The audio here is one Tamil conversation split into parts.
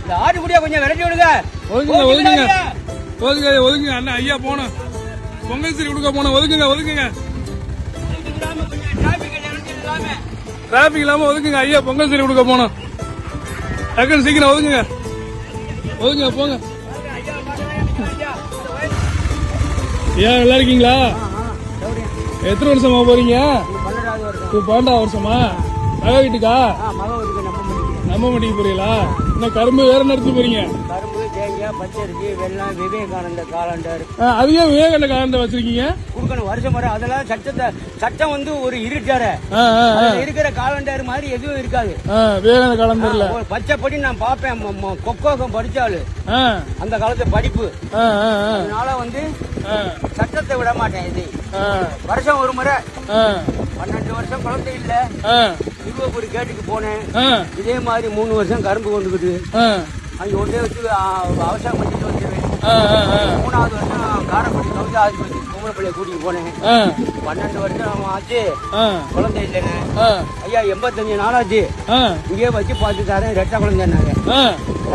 இந்த ஆட்டுக்குடியா கொஞ்சம் விரட்டி விடுங்க. ஒதுக்குங்க ஒதுக்குங்க ஒதுங்க ஒதுக்குங்க அண்ணா ஐயா போனோம் பொங்கல் சரி கொடுக்க போனோம். ஒதுக்குங்க ஒதுக்குங்க டிராபிக் இல்லாம ஒதுக்குங்க ஐயா பொங்கல் சரி கொடுக்க போனோம். டக்குன்னு சீக்கிரம் ஒதுக்குங்க ஒதுங்க போங்க. ஐயா நல்லா இருக்கீங்களா? எத்தனை வருஷமா போறீங்க? 12வது வருஷமா? மக வீட்டுக்கா? நம்ம வீட்டுக்கு போறீங்களா? இன்னும் கரும்பு வேற நடத்தி போறீங்க? கரும்பு, தேங்காய், பச்சரிசி, வெள்ளம், விவேகானந்த காலண்டர். அதுவே விவேகானந்த காலண்டர் வச்சிருக்கீங்க? கொடுக்கணும் வருஷம் வர. அதெல்லாம் சட்டம் வந்து ஒரு இருட்டார இருக்கிற காலண்டர் மாதிரி எதுவும் இருக்காது. விவேகானந்த காலண்டர்ல பச்சைப்படி நான் பாப்பேன். கொக்கோகம் படிச்சாலு அந்த காலத்து படிப்பு. அதனால வந்து சட்டத்தை விட மாட்டேன். இது வருஷம் ஒரு முறை. 12 வருஷம் குழந்தை இல்ல. திருவப்பூர் கேட்டுக்கு போனேன். இதே மாதிரி 3 வருஷம் கரும்பு கொண்டுக்கிட்டு அங்க ஒன்றே வச்சு அவசரம் பண்ணிட்டு வந்துடுவேன். 3வது வருஷம் காரப்பட்டி கவுதி ஆஸ்பத்திரி பொம்பளைப்பள்ளியை கூட்டிட்டு போனேன். 12 வருஷம் ஆச்சு குழந்தை இல்லைன்னு. ஐயா 85 நாளாச்சு இங்கே வச்சு பார்த்து தரேன். ரெட்டை குழந்தைன்னாங்க.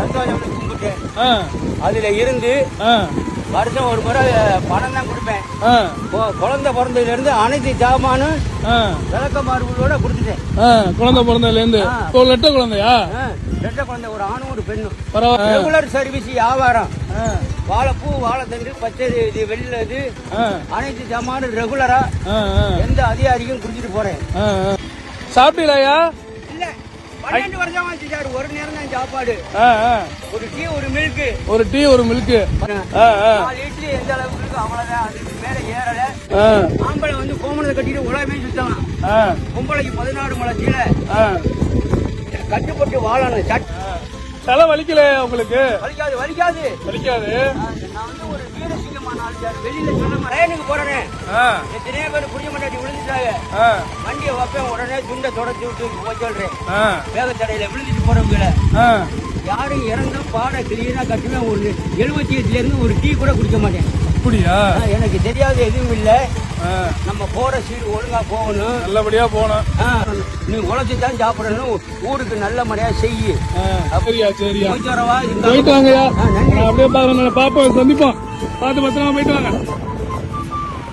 சந்தோஷம் கும்பிட்டேன். அதுல இருந்து வருஷம் ஒரு முறை பணம் தான் கொடுப்பேன். குழந்தை பிறந்ததுல இருந்து அனைத்து ஜாமானும் விளக்கமாறுகளோட கொடுத்துட்டேன். குழந்தை பிறந்ததுல இருந்து ரெட்டை குழந்தையா? ரெட்டை குழந்தை, ஒரு ஆணும் ஒரு பெண்ணும். ரெகுலர் சர்வீஸ் வியாபாரம். வாழைப்பூ, வாழைத்தண்டு, பச்சை, இது வெள்ளை, இது அனைத்து ஜாமானும் ரெகுலரா எந்த அதிகாரிக்கும் குடிச்சிட்டு போறேன். சாப்பிட்டீங்களா? இல்ல 12 வருஷம் ஆச்சு சார். ஒரு நேரம் தான் சாப்பாடு. ஒரு டீ ஒரு மில்க். ஒரு டீ ஒரு மில்க். 4 இட்லி எந்த அளவுக்கு இருக்கு அவ்வளவுதான். அதுக்கு மேல ஏறல. ஆம்பளை வந்து கோமணத்தை கட்டிட்டு உலகமே சுத்தலாம். பொம்பளைக்கு 16 முளை கீழே கட்டுப்பட்டு வாழணும். தலை வலிக்கல உங்களுக்கு? வலிக்காது வலிக்காது வலிக்காது. நான் வந்து ஒரு வீரசிங்கமான ஆள் சார். வெளியில சொன்ன ரேனுக்கு போறேன். எத்தனையோ பேர் புரிய மாட்டாட்டி விழுந்துட்டாங்க. வண்டியை வைப்பேன், உடனே துண்டை தொடச்சு விட்டு போய் சொல்றேன். வேகத்தடையில விழுந்துட்டு போறவங்கள யாரும் இறந்தா பாட கிளீனா கட்டுவேன். ஒரு 78ல இருந்து ஒரு டீ கூட குடிக்க மாட்டேன். அப்படியா? எனக்கு தெரியாது எதுவும் இல்ல. நம்ம போற சீடு ஒழுங்கா போகணும், நல்லபடியா போகணும். நீ உழைச்சி தான் சாப்பிடணும். ஊருக்கு நல்ல முறையா செய்யு. சரியா சரியா போயிட்டு வரவா? போயிட்டு வாங்கயா. அப்படியே பாப்போம், சந்திப்போம். பார்த்து பத்திரமா போயிட்டு வாங்க.